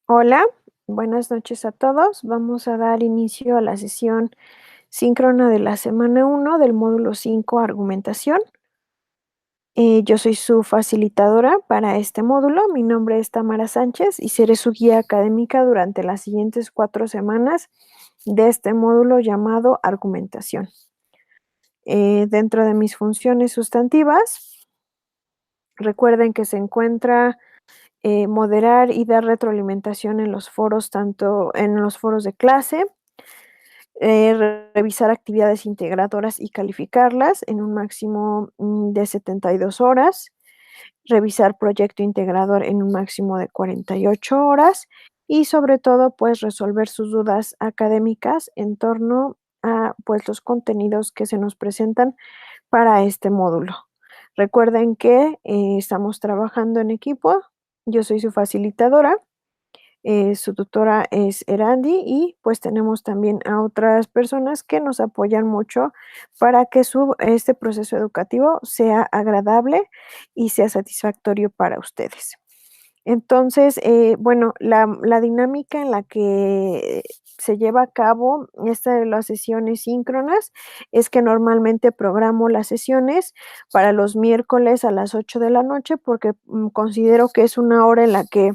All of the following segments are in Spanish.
Hola, buenas noches a todos. Vamos a dar inicio a la sesión síncrona de la semana 1 del módulo 5, argumentación. Yo soy su facilitadora para este módulo. Mi nombre es Tamara Sánchez y seré su guía académica durante las siguientes 4 semanas de este módulo llamado argumentación. Dentro de mis funciones sustantivas, recuerden que se encuentra moderar y dar retroalimentación en los foros, tanto en los foros de clase, revisar actividades integradoras y calificarlas en un máximo de 72 horas, revisar proyecto integrador en un máximo de 48 horas y sobre todo pues resolver sus dudas académicas en torno a pues los contenidos que se nos presentan para este módulo. Recuerden que estamos trabajando en equipo, yo soy su facilitadora. Su tutora es Erandi y pues tenemos también a otras personas que nos apoyan mucho para que este proceso educativo sea agradable y sea satisfactorio para ustedes. Entonces, bueno, la dinámica en la que se lleva a cabo esta de las sesiones síncronas es que normalmente programo las sesiones para los miércoles a las 8 de la noche porque considero que es una hora en la que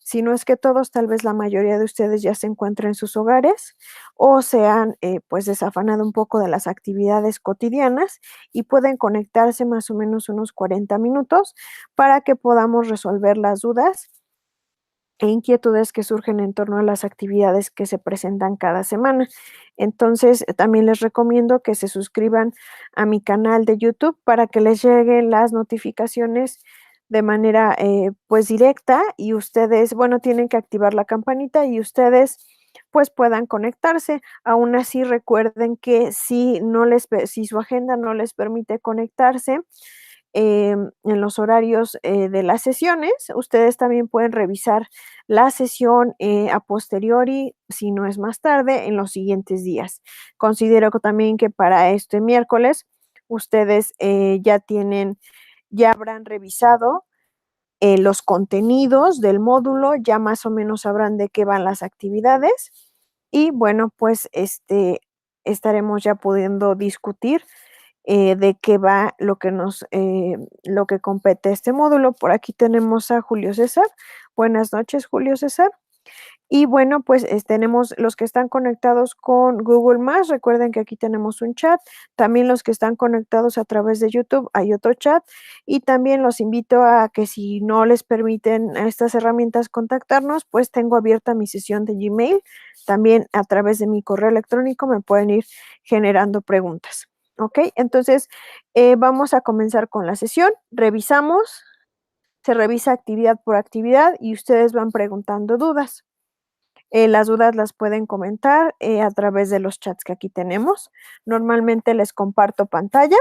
si no es que todos, tal vez la mayoría de ustedes ya se encuentren en sus hogares o se han pues desafanado un poco de las actividades cotidianas y pueden conectarse más o menos unos 40 minutos para que podamos resolver las dudas e inquietudes que surgen en torno a las actividades que se presentan cada semana. Entonces, también les recomiendo que se suscriban a mi canal de YouTube para que les lleguen las notificaciones de manera, pues, directa y ustedes, bueno, tienen que activar la campanita y ustedes, pues, puedan conectarse. Aún así, recuerden que si su agenda no les permite conectarse, en los horarios de las sesiones. Ustedes también pueden revisar la sesión a posteriori, si no es más tarde, en los siguientes días. Considero que también que para este miércoles ustedes ya habrán revisado los contenidos del módulo, ya más o menos sabrán de qué van las actividades y bueno, pues estaremos ya pudiendo discutir de qué va lo que compete este módulo. Por aquí tenemos a Julio César. Buenas noches, Julio César. Y bueno, pues tenemos los que están conectados con Google Más. Recuerden que aquí tenemos un chat. También los que están conectados a través de YouTube hay otro chat. Y también los invito a que si no les permiten a estas herramientas contactarnos, pues tengo abierta mi sesión de Gmail. También a través de mi correo electrónico me pueden ir generando preguntas. ¿Ok? Entonces, vamos a comenzar con la sesión. Se revisa actividad por actividad y ustedes van preguntando dudas. Las dudas las pueden comentar a través de los chats que aquí tenemos. Normalmente les comparto pantalla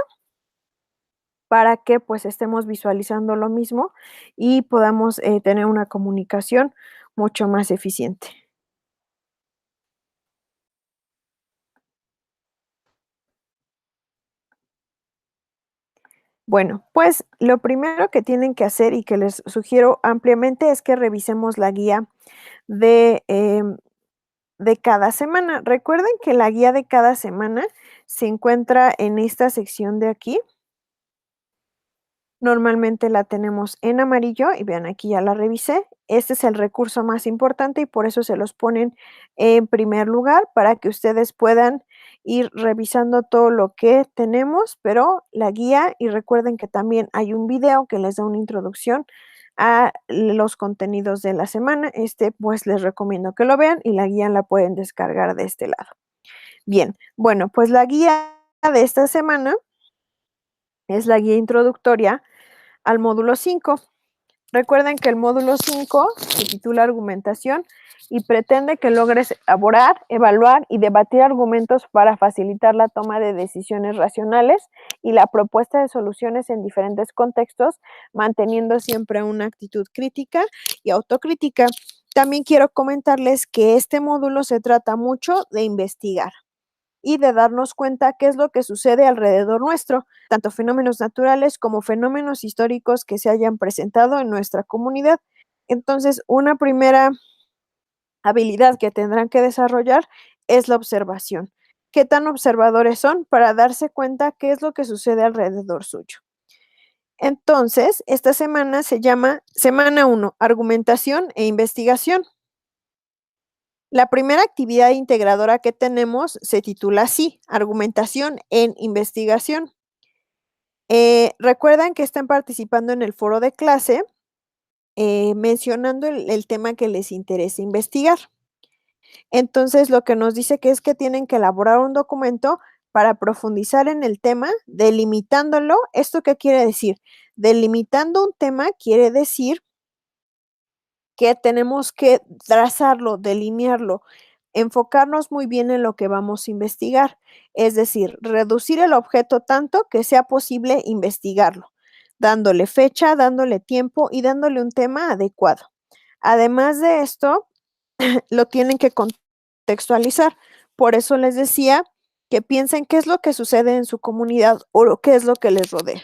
para que pues estemos visualizando lo mismo y podamos tener una comunicación mucho más eficiente. Bueno, pues lo primero que tienen que hacer y que les sugiero ampliamente es que revisemos la guía de, de cada semana. Recuerden que la guía de cada semana se encuentra en esta sección de aquí. Normalmente la tenemos en amarillo y vean, aquí ya la revisé. Este es el recurso más importante y por eso se los ponen en primer lugar para que ustedes puedan ir revisando todo lo que tenemos, pero la guía, y recuerden que también hay un video que les da una introducción a los contenidos de la semana. Pues les recomiendo que lo vean y la guía la pueden descargar de este lado. Bien, bueno, pues la guía de esta semana es la guía introductoria al módulo 5. Recuerden que el módulo 5 se titula Argumentación y pretende que logres elaborar, evaluar y debatir argumentos para facilitar la toma de decisiones racionales y la propuesta de soluciones en diferentes contextos, manteniendo siempre una actitud crítica y autocrítica. También quiero comentarles que este módulo se trata mucho de investigar y de darnos cuenta qué es lo que sucede alrededor nuestro, tanto fenómenos naturales como fenómenos históricos que se hayan presentado en nuestra comunidad. Entonces, una primera habilidad que tendrán que desarrollar es la observación. ¿Qué tan observadores son para darse cuenta qué es lo que sucede alrededor suyo? Entonces, esta semana se llama Semana 1, Argumentación e Investigación. La primera actividad integradora que tenemos se titula así, Argumentación en Investigación. Recuerdan que están participando en el foro de clase, mencionando el tema que les interesa investigar. Entonces, lo que nos dice que es que tienen que elaborar un documento para profundizar en el tema, delimitándolo. ¿Esto qué quiere decir? Delimitando un tema quiere decir que tenemos que trazarlo, delinearlo, enfocarnos muy bien en lo que vamos a investigar, es decir, reducir el objeto tanto que sea posible investigarlo, dándole fecha, dándole tiempo y dándole un tema adecuado. Además de esto, lo tienen que contextualizar. Por eso les decía que piensen qué es lo que sucede en su comunidad o qué es lo que les rodea.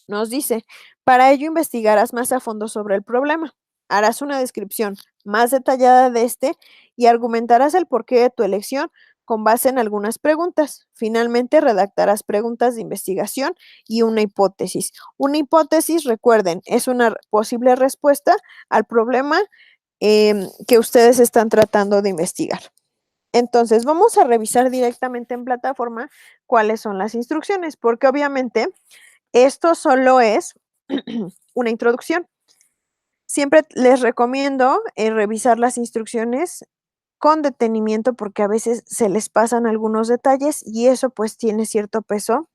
Nos dice, para ello investigarás más a fondo sobre el problema, harás una descripción más detallada de este y argumentarás el porqué de tu elección con base en algunas preguntas. Finalmente, redactarás preguntas de investigación y una hipótesis. Una hipótesis, recuerden, es una posible respuesta al problema que ustedes están tratando de investigar. Entonces, vamos a revisar directamente en plataforma cuáles son las instrucciones, porque obviamente esto solo es una introducción. Siempre les recomiendo revisar las instrucciones con detenimiento porque a veces se les pasan algunos detalles y eso pues tiene cierto peso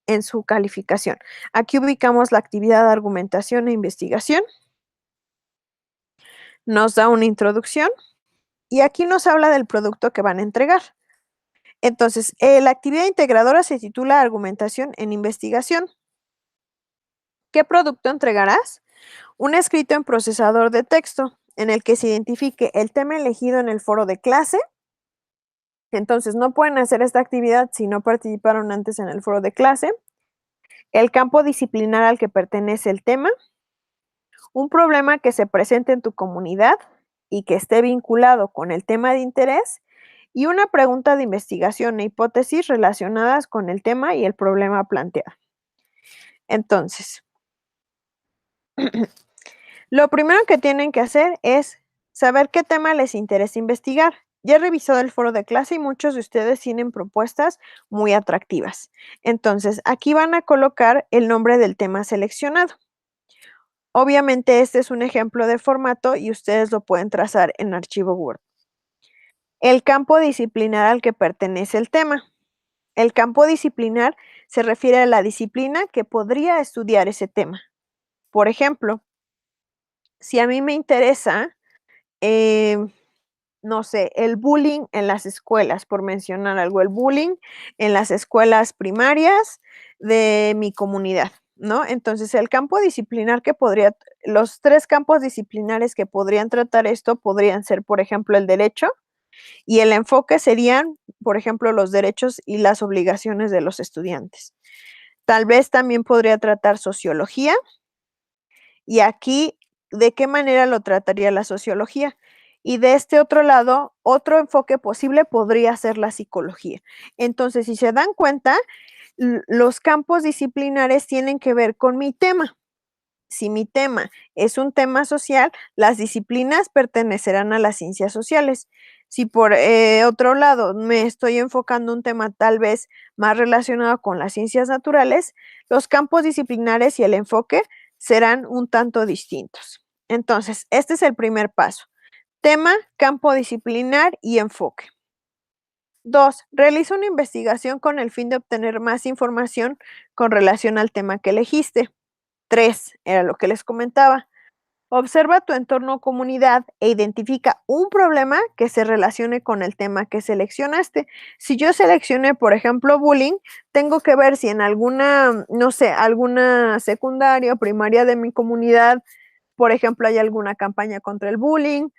en su calificación. Aquí ubicamos la actividad de argumentación e investigación. Nos da una introducción y aquí nos habla del producto que van a entregar. Entonces, la actividad integradora se titula Argumentación en Investigación. ¿Qué producto entregarás? Un escrito en procesador de texto en el que se identifique el tema elegido en el foro de clase. Entonces, no pueden hacer esta actividad si no participaron antes en el foro de clase. El campo disciplinar al que pertenece el tema. Un problema que se presente en tu comunidad y que esté vinculado con el tema de interés. Y una pregunta de investigación e hipótesis relacionadas con el tema y el problema planteado. Entonces, lo primero que tienen que hacer es saber qué tema les interesa investigar. Ya he revisado el foro de clase y muchos de ustedes tienen propuestas muy atractivas. Entonces, aquí van a colocar el nombre del tema seleccionado. Obviamente, este es un ejemplo de formato y ustedes lo pueden trazar en archivo Word. El campo disciplinar al que pertenece el tema. El campo disciplinar se refiere a la disciplina que podría estudiar ese tema. Por ejemplo, si a mí me interesa, no sé, el bullying en las escuelas, por mencionar algo, el bullying en las escuelas primarias de mi comunidad, ¿no? Entonces, el campo disciplinar los 3 campos disciplinares que podrían tratar esto podrían ser, por ejemplo, el derecho, y el enfoque serían, por ejemplo, los derechos y las obligaciones de los estudiantes. Tal vez también podría tratar sociología, y aquí, ¿de qué manera lo trataría la sociología? Y de este otro lado, otro enfoque posible podría ser la psicología. Entonces, si se dan cuenta, los campos disciplinares tienen que ver con mi tema. Si mi tema es un tema social, las disciplinas pertenecerán a las ciencias sociales. Si por otro lado me estoy enfocando un tema tal vez más relacionado con las ciencias naturales, los campos disciplinares y el enfoque serán un tanto distintos. Entonces, este es el primer paso. Tema, campo disciplinar y enfoque. 2. Realiza una investigación con el fin de obtener más información con relación al tema que elegiste. 3. Era lo que les comentaba. Observa tu entorno o comunidad e identifica un problema que se relacione con el tema que seleccionaste. Si yo seleccioné, por ejemplo, bullying, tengo que ver si en alguna, no sé, alguna secundaria o primaria de mi comunidad, por ejemplo, hay alguna campaña contra el bullying,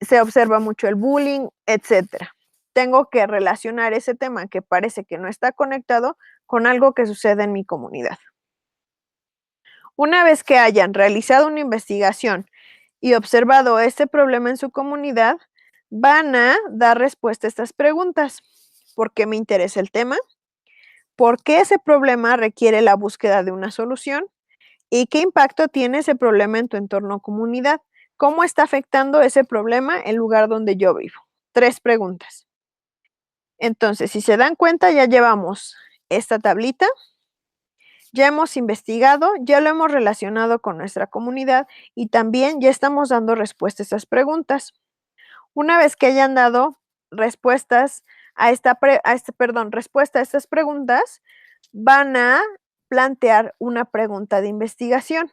se observa mucho el bullying, etcétera. Tengo que relacionar ese tema que parece que no está conectado con algo que sucede en mi comunidad. Una vez que hayan realizado una investigación y observado este problema en su comunidad, van a dar respuesta a estas preguntas. ¿Por qué me interesa el tema? ¿Por qué ese problema requiere la búsqueda de una solución? ¿Y qué impacto tiene ese problema en tu entorno o comunidad? ¿Cómo está afectando ese problema el lugar donde yo vivo? 3 preguntas. Entonces, si se dan cuenta, ya llevamos esta tablita, ya hemos investigado, ya lo hemos relacionado con nuestra comunidad y también ya estamos dando respuesta a estas preguntas. Una vez que hayan dado respuestas respuesta a estas preguntas, van a plantear una pregunta de investigación.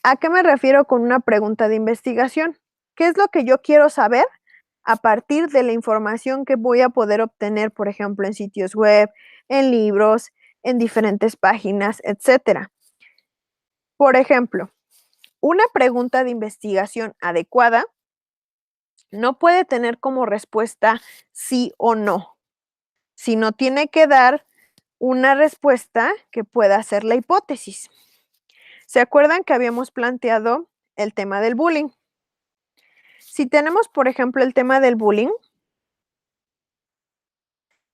¿A qué me refiero con una pregunta de investigación? ¿Qué es lo que yo quiero saber a partir de la información que voy a poder obtener, por ejemplo, en sitios web, en libros, en diferentes páginas, etcétera? Por ejemplo, una pregunta de investigación adecuada no puede tener como respuesta sí o no, sino tiene que dar una respuesta que pueda hacer la hipótesis. ¿Se acuerdan que habíamos planteado el tema del bullying? Si tenemos, por ejemplo, el tema del bullying,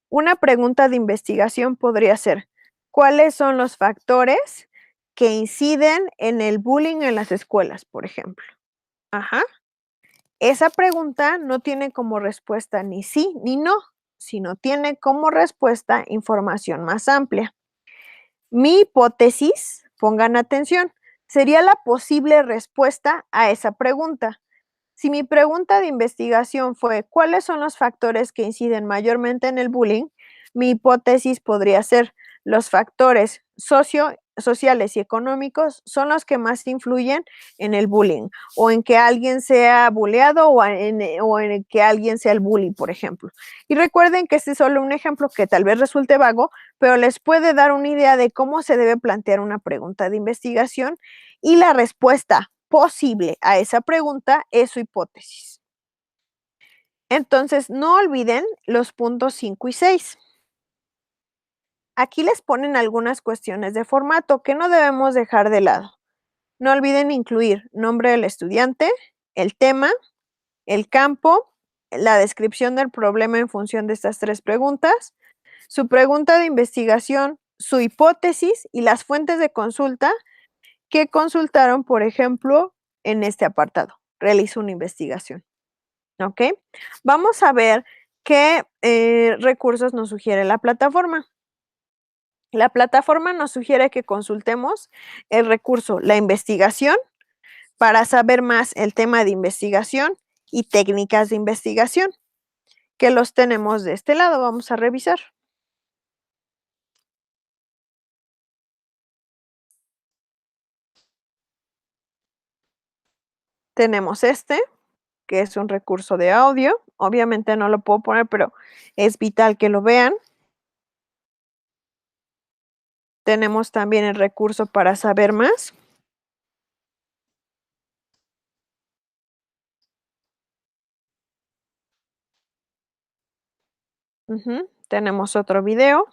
una pregunta de investigación podría ser, ¿cuáles son los factores que inciden en el bullying en las escuelas, por ejemplo? Ajá. Esa pregunta no tiene como respuesta ni sí ni no, sino tiene como respuesta información más amplia. Mi hipótesis, pongan atención, sería la posible respuesta a esa pregunta. Si mi pregunta de investigación fue ¿cuáles son los factores que inciden mayormente en el bullying? Mi hipótesis podría ser los factores sociales y económicos son los que más influyen en el bullying o en que alguien sea bulleado o en que alguien sea el bully, por ejemplo. Y recuerden que este es solo un ejemplo que tal vez resulte vago, pero les puede dar una idea de cómo se debe plantear una pregunta de investigación y la respuesta posible a esa pregunta es su hipótesis. Entonces, no olviden los puntos 5 y 6. Aquí les ponen algunas cuestiones de formato que no debemos dejar de lado. No olviden incluir nombre del estudiante, el tema, el campo, la descripción del problema en función de estas 3 preguntas, su pregunta de investigación, su hipótesis y las fuentes de consulta que consultaron, por ejemplo, en este apartado. Realizo una investigación. ¿Ok? Vamos a ver qué recursos nos sugiere la plataforma. La plataforma nos sugiere que consultemos el recurso La investigación para saber más el tema de investigación y técnicas de investigación, que los tenemos de este lado. Vamos a revisar. Tenemos este, que es un recurso de audio. Obviamente no lo puedo poner, pero es vital que lo vean. Tenemos también el recurso para saber más. Tenemos otro video.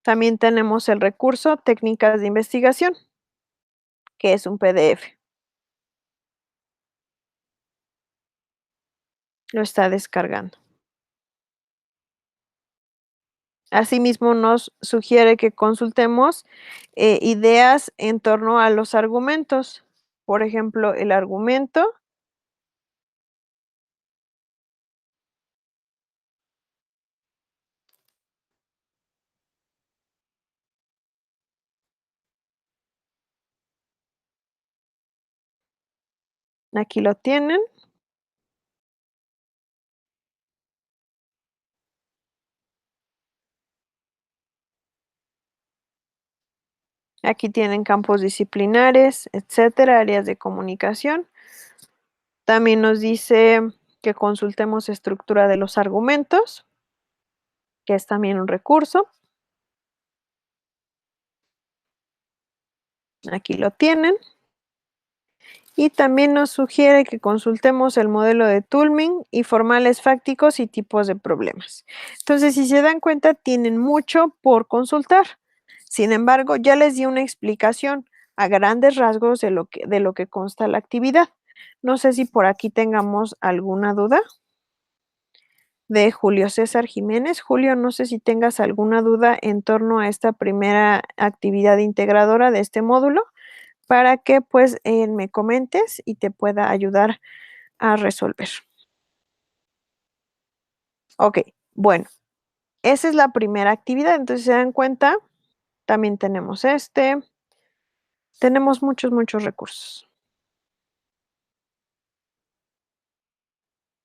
También tenemos el recurso Técnicas de investigación, que es un PDF. Lo está descargando. Asimismo, nos sugiere que consultemos ideas en torno a los argumentos. Por ejemplo, el argumento. Aquí lo tienen. Aquí tienen campos disciplinares, etcétera, áreas de comunicación. También nos dice que consultemos estructura de los argumentos, que es también un recurso. Aquí lo tienen. Y también nos sugiere que consultemos el modelo de Turing y formales fácticos y tipos de problemas. Entonces, si se dan cuenta, tienen mucho por consultar. Sin embargo, ya les di una explicación a grandes rasgos de lo que consta la actividad. No sé si por aquí tengamos alguna duda de Julio César Jiménez. Julio, no sé si tengas alguna duda en torno a esta primera actividad integradora de este módulo para que pues me comentes y te pueda ayudar a resolver. Ok, bueno, esa es la primera actividad, entonces se dan cuenta, también tenemos tenemos muchos recursos.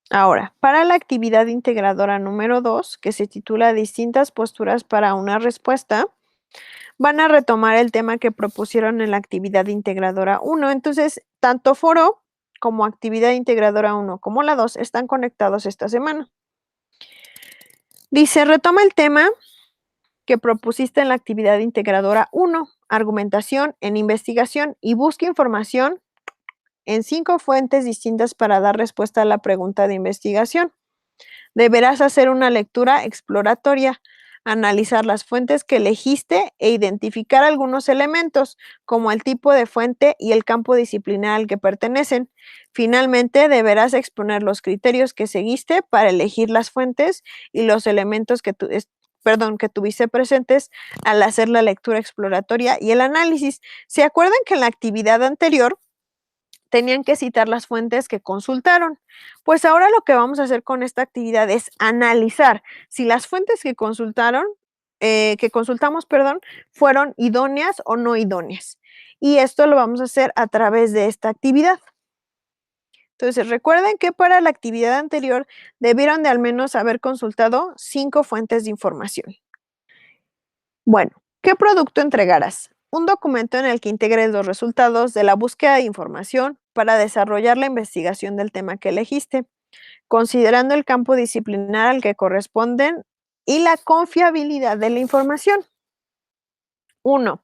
Ahora, para la actividad integradora número 2, que se titula Distintas posturas para una respuesta, van a retomar el tema que propusieron en la actividad integradora 1. Entonces, tanto foro como actividad integradora 1 como la 2 están conectados esta semana. Dice, retoma el tema que propusiste en la actividad integradora 1, argumentación en investigación y busca información en 5 fuentes distintas para dar respuesta a la pregunta de investigación. Deberás hacer una lectura exploratoria, analizar las fuentes que elegiste e identificar algunos elementos, como el tipo de fuente y el campo disciplinar al que pertenecen. Finalmente, deberás exponer los criterios que seguiste para elegir las fuentes y los elementos que tuviste presentes al hacer la lectura exploratoria y el análisis. ¿Se acuerdan que en la actividad anterior tenían que citar las fuentes que consultaron? Pues ahora lo que vamos a hacer con esta actividad es analizar si las fuentes que consultamos, perdón, fueron idóneas o no idóneas. Y esto lo vamos a hacer a través de esta actividad. Entonces, recuerden que para la actividad anterior debieron de al menos haber consultado 5 fuentes de información. Bueno, ¿qué producto entregarás? Un documento en el que integres los resultados de la búsqueda de información para desarrollar la investigación del tema que elegiste, considerando el campo disciplinar al que corresponden y la confiabilidad de la información. 1.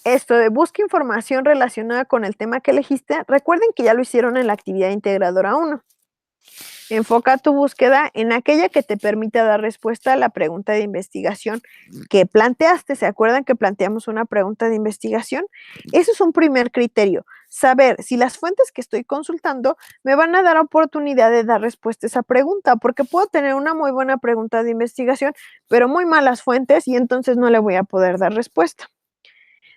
Esto de busca información relacionada con el tema que elegiste, recuerden que ya lo hicieron en la actividad integradora 1. Enfoca tu búsqueda en aquella que te permita dar respuesta a la pregunta de investigación que planteaste. ¿Se acuerdan que planteamos una pregunta de investigación? Eso es un primer criterio, saber si las fuentes que estoy consultando me van a dar oportunidad de dar respuesta a esa pregunta, porque puedo tener una muy buena pregunta de investigación, pero muy malas fuentes y entonces no le voy a poder dar respuesta.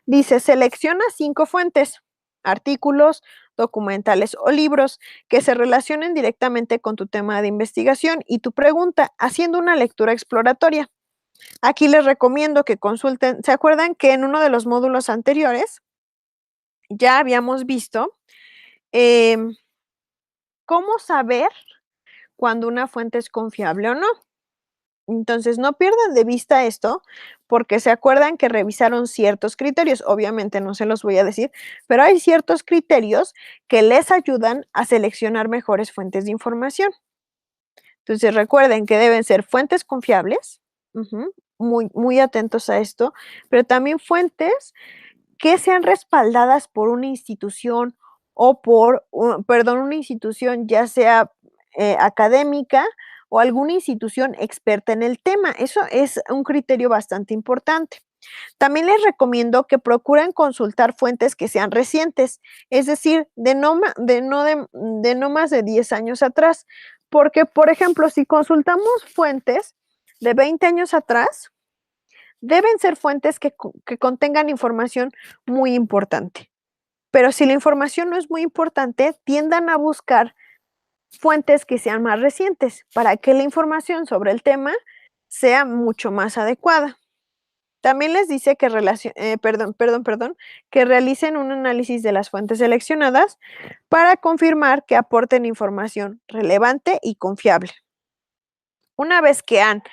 Dice, selecciona 5 fuentes, artículos, documentales o libros que se relacionen directamente con tu tema de investigación y tu pregunta, haciendo una lectura exploratoria. Aquí les recomiendo que consulten. ¿Se acuerdan que en uno de los módulos anteriores ya habíamos visto cómo saber cuando una fuente es confiable o no? Entonces, no pierdan de vista esto, porque se acuerdan que revisaron ciertos criterios, obviamente no se los voy a decir, pero hay ciertos criterios que les ayudan a seleccionar mejores fuentes de información. Entonces, recuerden que deben ser fuentes confiables, muy atentos a esto, pero también fuentes que sean respaldadas por una institución o una institución ya sea académica o alguna institución experta en el tema. Eso es un criterio bastante importante. También les recomiendo que procuren consultar fuentes que sean recientes, es decir, de no más de 10 años atrás, porque, por ejemplo, si consultamos fuentes de 20 años atrás, deben ser fuentes que contengan información muy importante. Pero si la información no es muy importante, tiendan a buscar fuentes que sean más recientes para que la información sobre el tema sea mucho más adecuada. También les dice que que realicen un análisis de las fuentes seleccionadas para confirmar que aporten información relevante y confiable. Una vez que han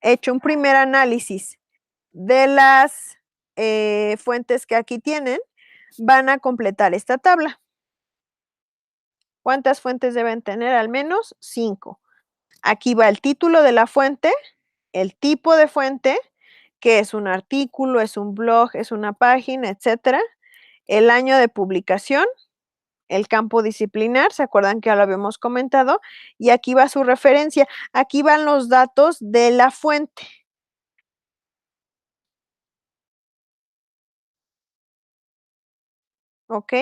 hecho un primer análisis de las fuentes que aquí tienen, van a completar esta tabla. ¿Cuántas fuentes deben tener? Al menos 5. Aquí va el título de la fuente, el tipo de fuente, que es un artículo, es un blog, es una página, etcétera, el año de publicación, el campo disciplinar, ¿se acuerdan que ya lo habíamos comentado? Y aquí va su referencia, aquí van los datos de la fuente. ¿ok?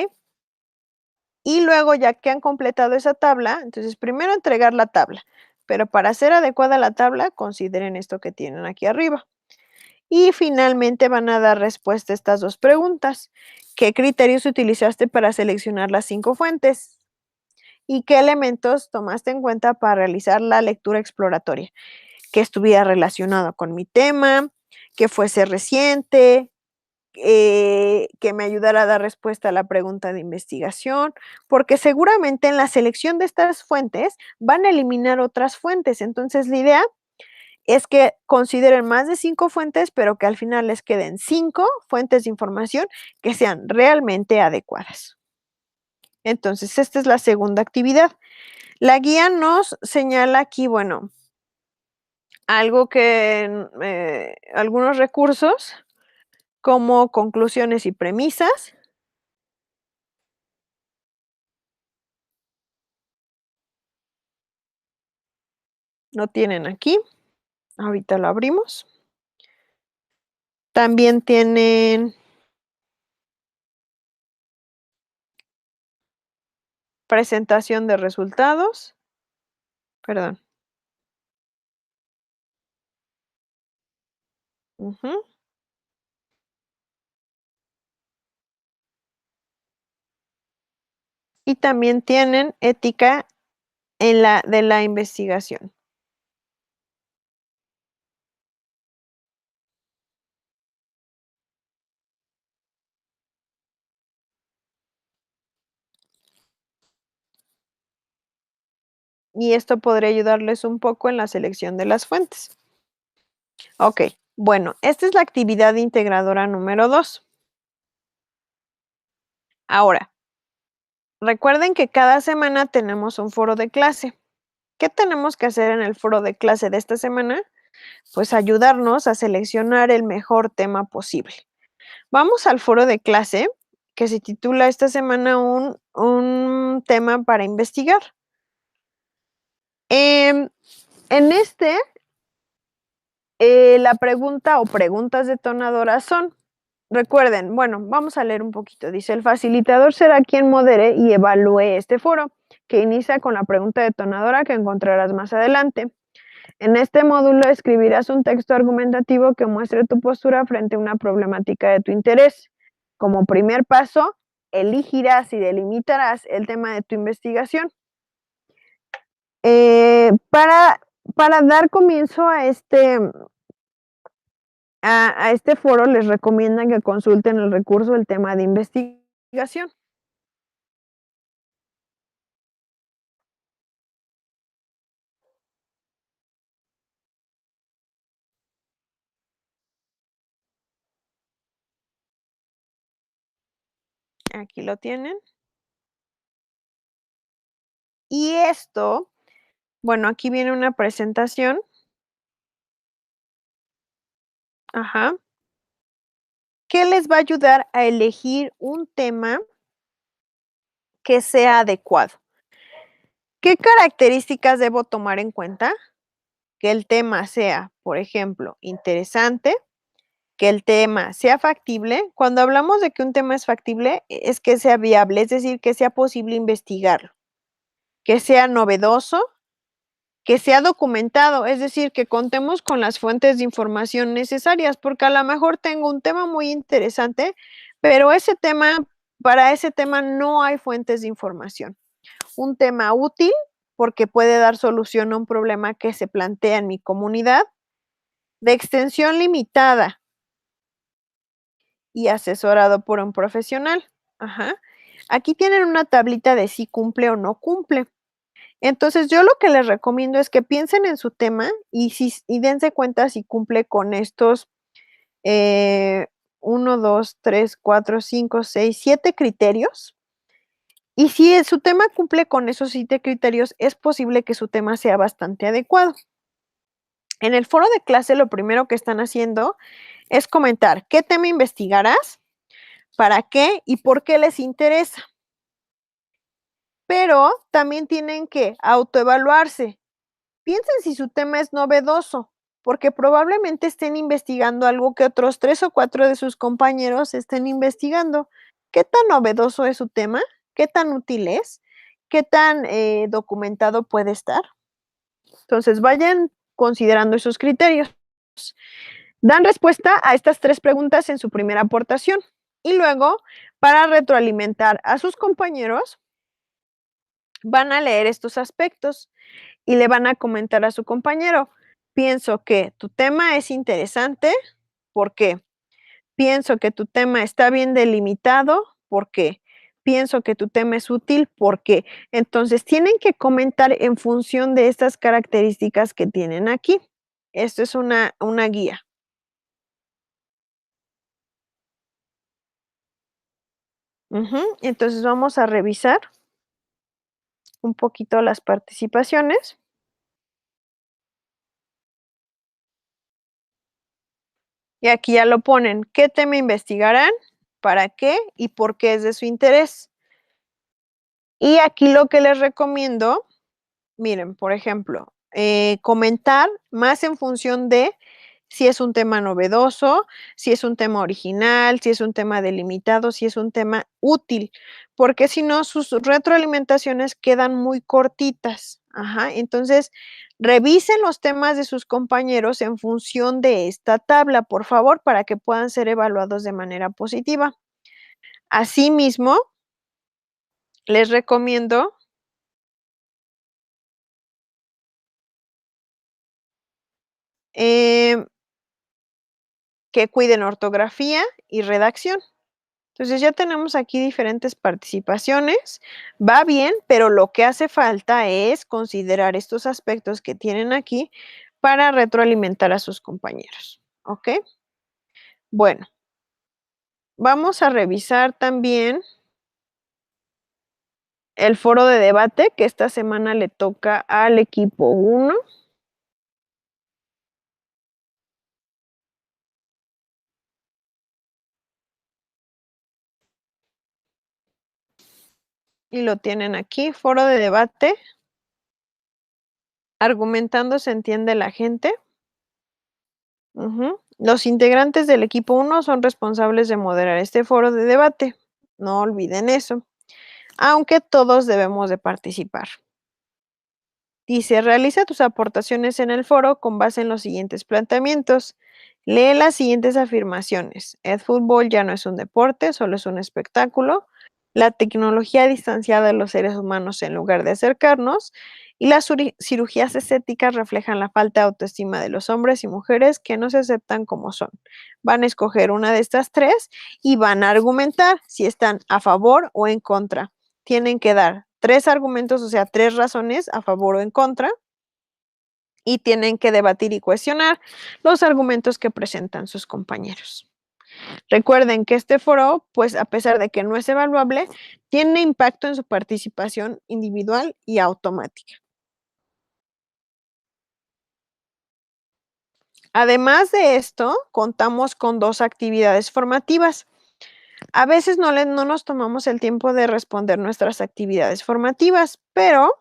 Y luego, ya que han completado esa tabla, entonces primero entregar la tabla, pero para ser adecuada la tabla, consideren esto que tienen aquí arriba. Y finalmente van a dar respuesta a estas 2 preguntas. ¿Qué criterios utilizaste para seleccionar las 5 fuentes? ¿Y qué elementos tomaste en cuenta para realizar la lectura exploratoria? Que estuviera relacionado con mi tema, que fuese reciente, que me ayudara a dar respuesta a la pregunta de investigación, porque seguramente en la selección de estas fuentes van a eliminar otras fuentes. Entonces, la idea es que consideren más de 5 fuentes, pero que al final les queden 5 fuentes de información que sean realmente adecuadas. Entonces, esta es la segunda actividad. La guía nos señala aquí, bueno, algo que, algunos recursos como conclusiones y premisas. Lo tienen aquí, ahorita lo abrimos. También tienen presentación de resultados, perdón. Ujú. Y también tienen ética en la de la investigación. Y esto podría ayudarles un poco en la selección de las fuentes. Ok, bueno, esta es la actividad integradora número 2. Ahora, recuerden que cada semana tenemos un foro de clase. ¿Qué tenemos que hacer en el foro de clase de esta semana? Pues ayudarnos a seleccionar el mejor tema posible. Vamos al foro de clase que se titula esta semana un tema para investigar. Em, en este, la pregunta o preguntas detonadoras son, recuerden, bueno, vamos a leer un poquito. Dice, el facilitador será quien modere y evalúe este foro, que inicia con la pregunta detonadora que encontrarás más adelante. En este módulo escribirás un texto argumentativo que muestre tu postura frente a una problemática de tu interés. Como primer paso, elegirás y delimitarás el tema de tu investigación. Para dar comienzo a este foro, les recomiendan que consulten el recurso del tema de investigación. Aquí lo tienen. Y esto, bueno, aquí viene una presentación. Ajá. Que les va a ayudar a elegir un tema que sea adecuado. ¿Qué características debo tomar en cuenta? Que el tema sea, por ejemplo, interesante, que el tema sea factible. Cuando hablamos de que un tema es factible, es que sea viable, es decir, que sea posible investigarlo, que sea novedoso, que sea documentado, es decir, que contemos con las fuentes de información necesarias, porque a lo mejor tengo un tema muy interesante, pero para ese tema no hay fuentes de información. Un tema útil, porque puede dar solución a un problema que se plantea en mi comunidad, de extensión limitada y asesorado por un profesional. Ajá. Aquí tienen una tablita de si cumple o no cumple. Entonces, yo lo que les recomiendo es que piensen en su tema y dense cuenta si cumple con estos 1, 2, 3, 4, 5, 6, 7 criterios. Y si su tema cumple con esos 7 criterios, es posible que su tema sea bastante adecuado. En el foro de clase, lo primero que están haciendo es comentar qué tema investigarás, para qué y por qué les interesa. Pero también tienen que autoevaluarse. Piensen si su tema es novedoso, porque probablemente estén investigando algo que otros 3 o 4 de sus compañeros estén investigando. qué tan novedoso es su tema, qué tan útil es, qué tan documentado puede estar. Entonces, vayan considerando esos criterios. Dan respuesta a estas 3 preguntas en su primera aportación y luego, para retroalimentar a sus compañeros, van a leer estos aspectos y le van a comentar a su compañero: "Pienso que tu tema es interesante, ¿por qué? Pienso que tu tema está bien delimitado, ¿por qué? Pienso que tu tema es útil, ¿por qué?". Entonces, tienen que comentar en función de estas características que tienen aquí. Esto es una guía. Ujú. Entonces, vamos a revisar un poquito las participaciones. Y aquí ya lo ponen, ¿qué tema investigarán? ¿Para qué? ¿Y por qué es de su interés? Y aquí lo que les recomiendo, miren, por ejemplo, comentar más en función de si es un tema novedoso, si es un tema original, si es un tema delimitado, si es un tema útil, porque si no, sus retroalimentaciones quedan muy cortitas. Ajá, entonces, revisen los temas de sus compañeros en función de esta tabla, por favor, para que puedan ser evaluados de manera positiva. Asimismo, les recomiendo em, que cuiden ortografía y redacción. Entonces, ya tenemos aquí diferentes participaciones, va bien, pero lo que hace falta es considerar estos aspectos que tienen aquí para retroalimentar a sus compañeros, ¿ok? Bueno, vamos a revisar también el foro de debate que esta semana le toca al equipo 1. Y lo tienen aquí, foro de debate, argumentando se entiende la gente. Ujú. Los integrantes del equipo 1 son responsables de moderar este foro de debate. No olviden eso, aunque todos debemos de participar. Dice, realiza tus aportaciones en el foro con base en los siguientes planteamientos. Lee las siguientes afirmaciones. El fútbol ya no es un deporte, solo es un espectáculo. La tecnología distanciada de los seres humanos en lugar de acercarnos. Y las cirugías estéticas reflejan la falta de autoestima de los hombres y mujeres que no se aceptan como son. Van a escoger una de estas 3 y van a argumentar si están a favor o en contra. Tienen que dar 3 argumentos, o sea, 3 razones a favor o en contra, y tienen que debatir y cuestionar los argumentos que presentan sus compañeros. Recuerden que este foro, pues, a pesar de que no es evaluable, tiene impacto en su participación individual y automática. Además de esto, contamos con 2 actividades formativas. A veces no nos tomamos el tiempo de responder nuestras actividades formativas, pero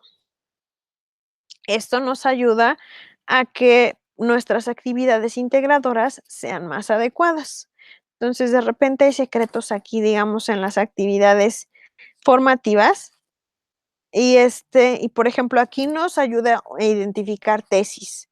esto nos ayuda a que nuestras actividades integradoras sean más adecuadas. Entonces, de repente hay secretos aquí, digamos, en las actividades formativas y por ejemplo, aquí nos ayuda a identificar tesis.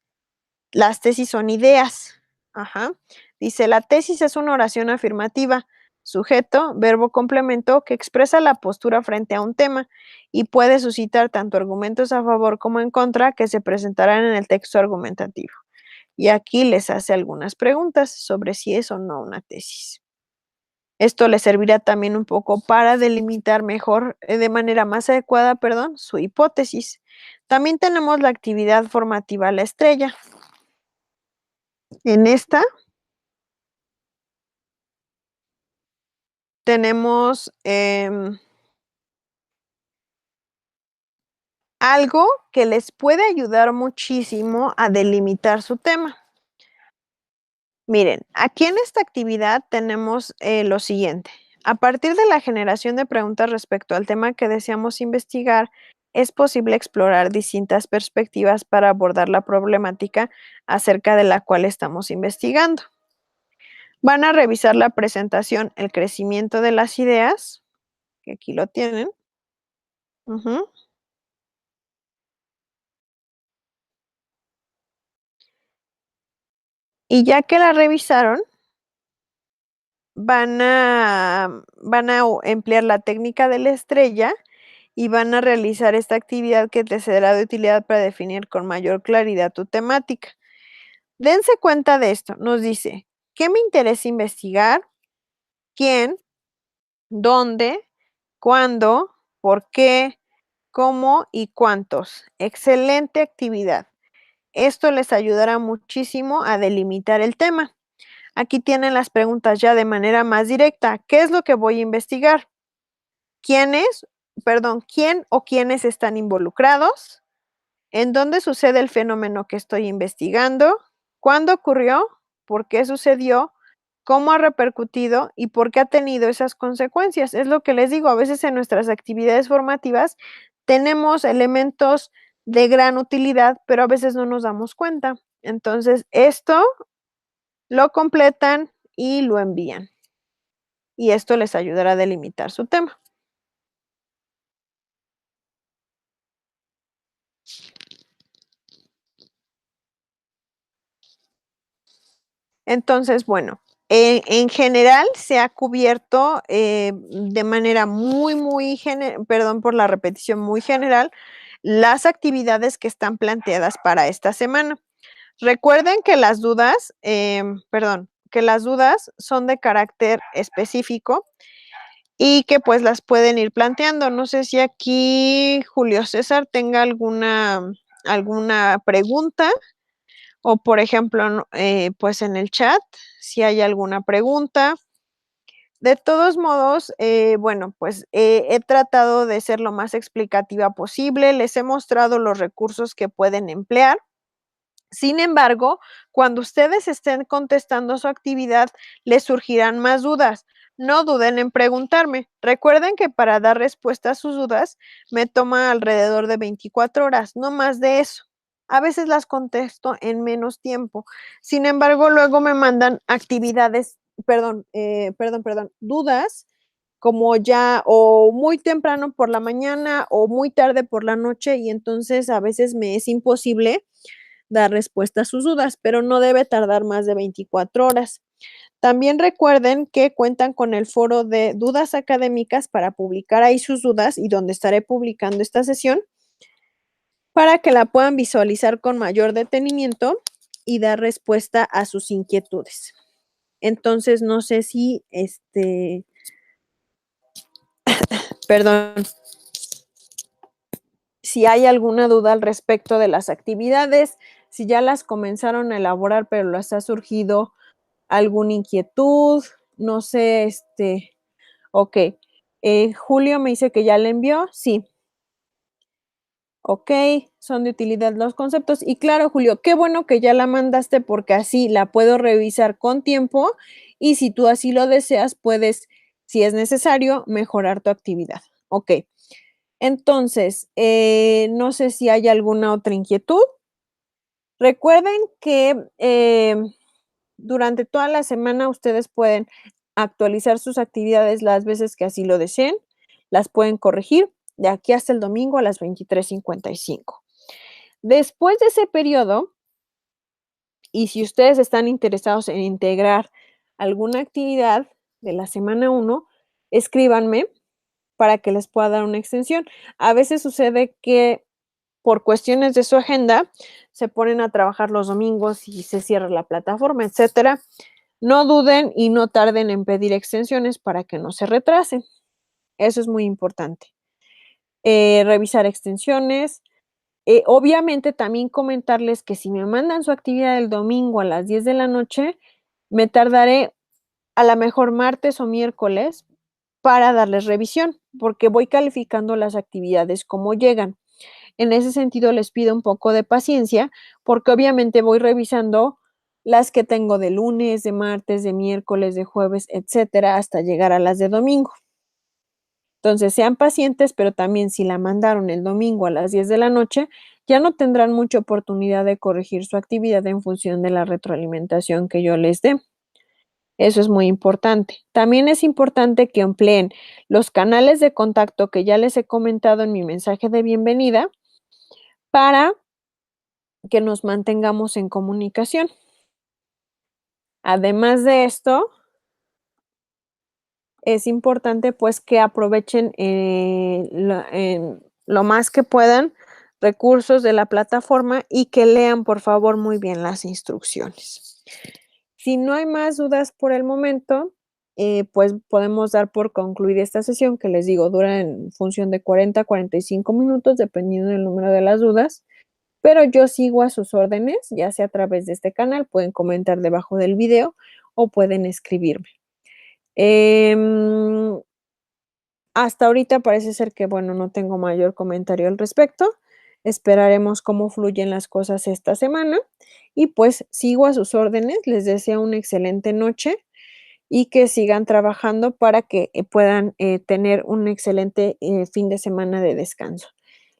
Las tesis son ideas. Ajá. Dice, la tesis es una oración afirmativa, sujeto, verbo complemento, que expresa la postura frente a un tema y puede suscitar tanto argumentos a favor como en contra que se presentarán en el texto argumentativo. Y aquí les hace algunas preguntas sobre si es o no una tesis. Esto les servirá también un poco para delimitar mejor, de manera más adecuada, perdón, su hipótesis. También tenemos la actividad formativa La Estrella. En esta tenemos algo que les puede ayudar muchísimo a delimitar su tema. Miren, aquí en esta actividad tenemos lo siguiente. A partir de la generación de preguntas respecto al tema que deseamos investigar, es posible explorar distintas perspectivas para abordar la problemática acerca de la cual estamos investigando. Van a revisar la presentación, el crecimiento de las ideas, que aquí lo tienen. Ujú. Y ya que la revisaron, van a emplear la técnica de la estrella y van a realizar esta actividad que te será de utilidad para definir con mayor claridad tu temática. Dense cuenta de esto, nos dice, ¿qué me interesa investigar? ¿Quién? ¿Dónde? ¿Cuándo? ¿Por qué? ¿Cómo? ¿Y cuántos? Excelente actividad. Esto les ayudará muchísimo a delimitar el tema. Aquí tienen las preguntas ya de manera más directa. ¿Qué es lo que voy a investigar? ¿Quiénes? Perdón, ¿quién o quiénes están involucrados? ¿En dónde sucede el fenómeno que estoy investigando? ¿Cuándo ocurrió? ¿Por qué sucedió? ¿Cómo ha repercutido? ¿Y por qué ha tenido esas consecuencias? Es lo que les digo, a veces en nuestras actividades formativas tenemos elementos de gran utilidad, pero a veces no nos damos cuenta. Entonces, esto lo completan y lo envían. Y esto les ayudará a delimitar su tema. Entonces, bueno, en general se ha cubierto, de manera perdón por la repetición, muy general, las actividades que están planteadas para esta semana. Recuerden que las dudas, que las dudas son de carácter específico y que, pues, las pueden ir planteando. No sé si aquí Julio César tenga alguna pregunta. O, por ejemplo, pues, en el chat, si hay alguna pregunta. De todos modos, bueno, pues, he tratado de ser lo más explicativa posible, les he mostrado los recursos que pueden emplear. Sin embargo, cuando ustedes estén contestando su actividad, les surgirán más dudas. No duden en preguntarme. Recuerden que para dar respuesta a sus dudas me toma alrededor de 24 horas, no más de eso. A veces las contesto en menos tiempo. Sin embargo, luego me mandan actividades, dudas, como ya o muy temprano por la mañana o muy tarde por la noche, y entonces a veces me es imposible dar respuesta a sus dudas, pero no debe tardar más de 24 horas. También recuerden que cuentan con el foro de dudas académicas para publicar ahí sus dudas y donde estaré publicando esta sesión para que la puedan visualizar con mayor detenimiento y dar respuesta a sus inquietudes. Entonces, no sé si, perdón, si hay alguna duda al respecto de las actividades, si ya las comenzaron a elaborar, pero les ha surgido alguna inquietud, no sé, ok. Julio me dice que ya le envió, sí. Ok, son de utilidad los conceptos. Y claro, Julio, qué bueno que ya la mandaste porque así la puedo revisar con tiempo y si tú así lo deseas, puedes, si es necesario, mejorar tu actividad. Ok, entonces, no sé si hay alguna otra inquietud. Recuerden que durante toda la semana ustedes pueden actualizar sus actividades las veces que así lo deseen, las pueden corregir de aquí hasta el domingo a las 23:55. Después de ese periodo, y si ustedes están interesados en integrar alguna actividad de la semana 1, escríbanme para que les pueda dar una extensión. A veces sucede que por cuestiones de su agenda se ponen a trabajar los domingos y se cierra la plataforma, etcétera. No duden y no tarden en pedir extensiones para que no se retrasen. Eso es muy importante. Revisar extensiones. Obviamente también comentarles que si me mandan su actividad el domingo a las 10 de la noche, me tardaré a la mejor martes o miércoles para darles revisión, porque voy calificando las actividades como llegan. En ese sentido, les pido un poco de paciencia, porque obviamente voy revisando las que tengo de lunes, de martes, de miércoles, de jueves, etcétera, hasta llegar a las de domingo. Entonces, sean pacientes, pero también si la mandaron el domingo a las 10 de la noche, ya no tendrán mucha oportunidad de corregir su actividad en función de la retroalimentación que yo les dé. Eso es muy importante. También es importante que empleen los canales de contacto que ya les he comentado en mi mensaje de bienvenida para que nos mantengamos en comunicación. Además de esto, es importante, pues, que aprovechen, lo más que puedan recursos de la plataforma y que lean, por favor, muy bien las instrucciones. Si no hay más dudas por el momento, pues, podemos dar por concluida esta sesión, que les digo, dura en función de 40 a 45 minutos, dependiendo del número de las dudas, pero yo sigo a sus órdenes, ya sea a través de este canal, pueden comentar debajo del video o pueden escribirme. Em, Hasta ahorita parece ser que, bueno, no tengo mayor comentario al respecto. Esperaremos cómo fluyen las cosas esta semana y, pues, sigo a sus órdenes. Les deseo una excelente noche y que sigan trabajando para que, puedan, tener un excelente, fin de semana de descanso.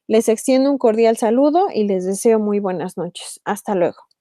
Les extiendo un cordial saludo y les deseo muy buenas noches. Hasta luego.